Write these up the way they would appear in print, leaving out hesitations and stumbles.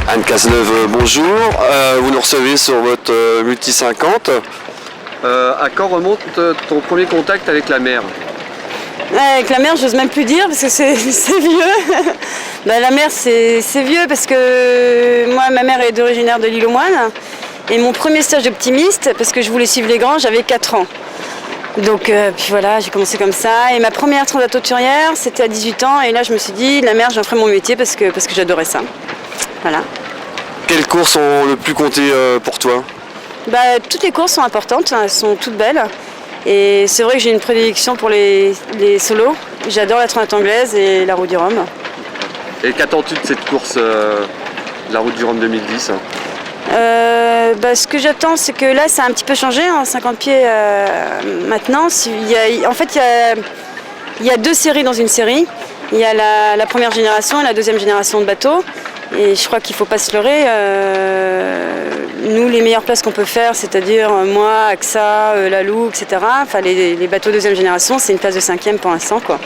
Anne Cazeneuve, bonjour. Vous nous recevez sur votre Multi 50. À quand remonte ton premier contact avec la mer? Avec la mer, j'ose même plus dire parce que c'est vieux. La mer, c'est vieux parce que moi, ma mère est originaire de l'île aux Moines. Et mon premier stage d'optimiste, parce que je voulais suivre les grands, j'avais 4 ans. Donc puis voilà, j'ai commencé comme ça. Et ma première transat-auturière, c'était à 18 ans. Et là, je me suis dit, la mer, j'en ferai mon métier parce que j'adorais ça. Voilà. Quelles courses ont le plus compté pour toi? Toutes les courses sont importantes, elles sont toutes belles. Et c'est vrai que j'ai une prédilection pour les solos. J'adore la transat anglaise et la Route du Rhum. Et qu'attends-tu de cette course, la Route du Rhum 2010? Ce que j'attends, c'est que là, ça a un petit peu changé, 50 pieds maintenant. Il y a 2 séries dans une série. Il y a la première génération et la deuxième génération de bateaux. Et je crois qu'il ne faut pas se leurrer. Nous, les meilleures places qu'on peut faire, c'est-à-dire moi, AXA, Lalou, etc., enfin, les bateaux deuxième génération, c'est une place de 5e pour l'instant, quoi.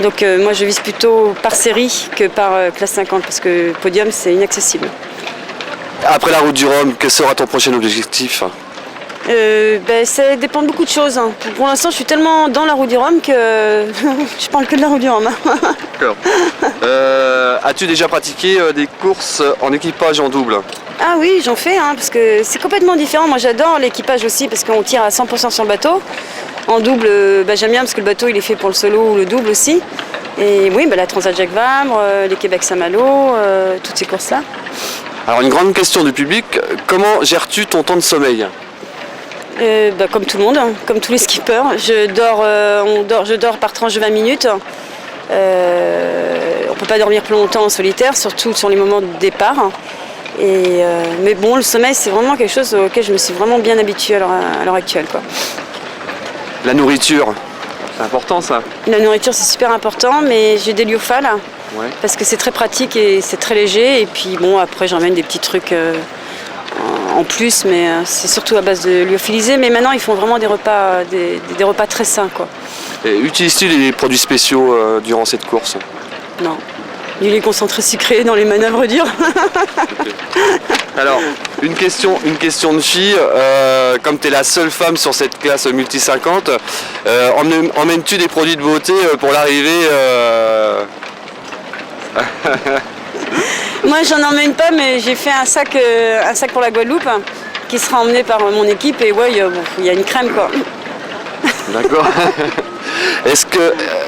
Donc moi, je vise plutôt par série que par classe 50, parce que podium, c'est inaccessible. Après la Route du Rhum, quel sera ton prochain objectif? Ça dépend de beaucoup de choses. Pour l'instant, je suis tellement dans la Route du Rhum que je parle que de la Route du Rhum. D'accord. As-tu déjà pratiqué des courses en équipage en double? Ah oui, j'en fais, parce que c'est complètement différent. Moi, j'adore l'équipage aussi parce qu'on tire à 100% sur le bateau. En double, j'aime bien parce que le bateau, il est fait pour le solo ou le double aussi. Et oui, la Transat Jacques Vabre, les Québec-Saint-Malo, toutes ces courses-là. Alors, une grande question du public, comment gères-tu ton temps de sommeil? Comme tout le monde, comme tous les skippers. Je dors par tranche de 20 minutes. On ne peut pas dormir plus longtemps en solitaire, surtout sur les moments de départ. Mais bon, le sommeil, c'est vraiment quelque chose auquel je me suis vraiment bien habituée à l'heure actuelle, quoi. La nourriture, c'est important ça? La nourriture, c'est super important, mais j'ai des lyophiles, parce que c'est très pratique et c'est très léger. Et puis bon, après, j'emmène des petits trucs en plus, mais c'est surtout à base de lyophilisé. Mais maintenant, ils font vraiment des repas très sains, quoi. Et utilises-tu des produits spéciaux durant cette course? Non. Du lait concentré sucré dans les manœuvres dures. Alors, une question de fille. Comme tu es la seule femme sur cette classe Multi 50, emmènes-tu des produits de beauté pour l'arrivée? Moi, j'en emmène pas, mais j'ai fait un sac pour la Guadeloupe qui sera emmené par mon équipe. Et ouais, il y a une crème, quoi. D'accord.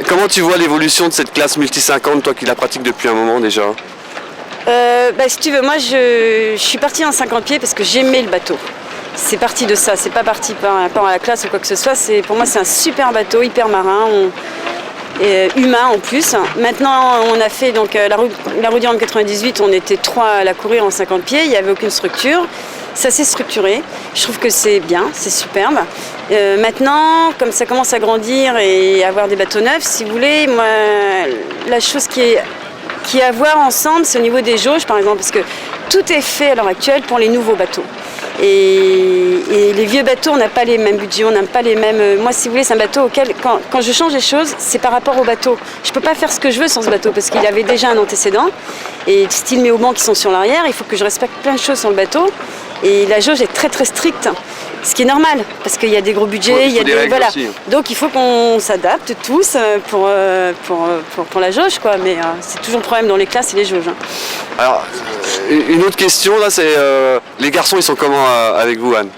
Comment tu vois l'évolution de cette classe Multi 50, toi qui la pratiques depuis un moment déjà? Si tu veux, moi je suis partie en 50 pieds parce que j'aimais le bateau. C'est parti de ça, c'est pas parti par rapport à la classe ou quoi que ce soit. Pour moi, c'est un super bateau, hyper marin, humain en plus. Maintenant, on a fait donc, la Route du Rhum 98, on était 3 à la courir en 50 pieds, il n'y avait aucune structure. Ça s'est structuré, je trouve que c'est bien, c'est superbe. Maintenant, comme ça commence à grandir et avoir des bateaux neufs, si vous voulez, moi, la chose qui est à voir ensemble, c'est au niveau des jauges, par exemple, parce que tout est fait à l'heure actuelle pour les nouveaux bateaux. Et les vieux bateaux, on n'a pas les mêmes budgets, on n'a pas les mêmes... Moi, si vous voulez, c'est un bateau auquel, quand je change les choses, c'est par rapport au bateau. Je ne peux pas faire ce que je veux sur ce bateau, parce qu'il avait déjà un antécédent. Et style mes haubans qui sont sur l'arrière, il faut que je respecte plein de choses sur le bateau. Et la jauge est très très stricte, ce qui est normal, parce qu'il y a des gros budgets, il y a des... Voilà. Aussi. Donc il faut qu'on s'adapte tous pour la jauge, quoi. Mais c'est toujours le problème dans les classes, c'est les jauges. Alors, une autre question, là, c'est les garçons, ils sont comment avec vous, Anne?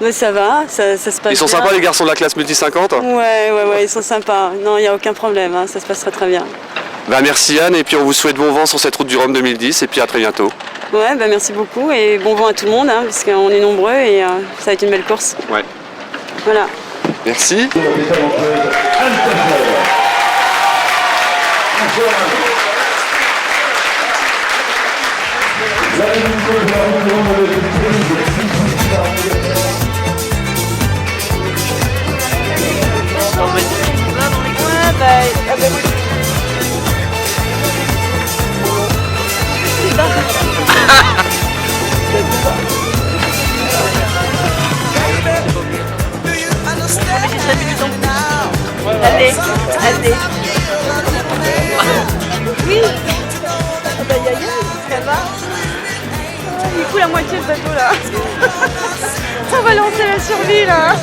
Mais ça va, ça se passe Ils sont bien. sympas, les garçons de la classe Multi 50? Ouais, ils sont sympas. Non, il n'y a aucun problème, ça se passera très bien. Merci Anne, et puis on vous souhaite bon vent sur cette Route du Rhum 2010, et puis à très bientôt. Ouais, merci beaucoup, et bon vent à tout le monde, parce qu'on est nombreux, et ça va être une belle course. Ouais. Voilà. Merci. Allez. Oui. Ah bah, Ça va? Il coule la moitié ce bateau là. On va lancer la survie là.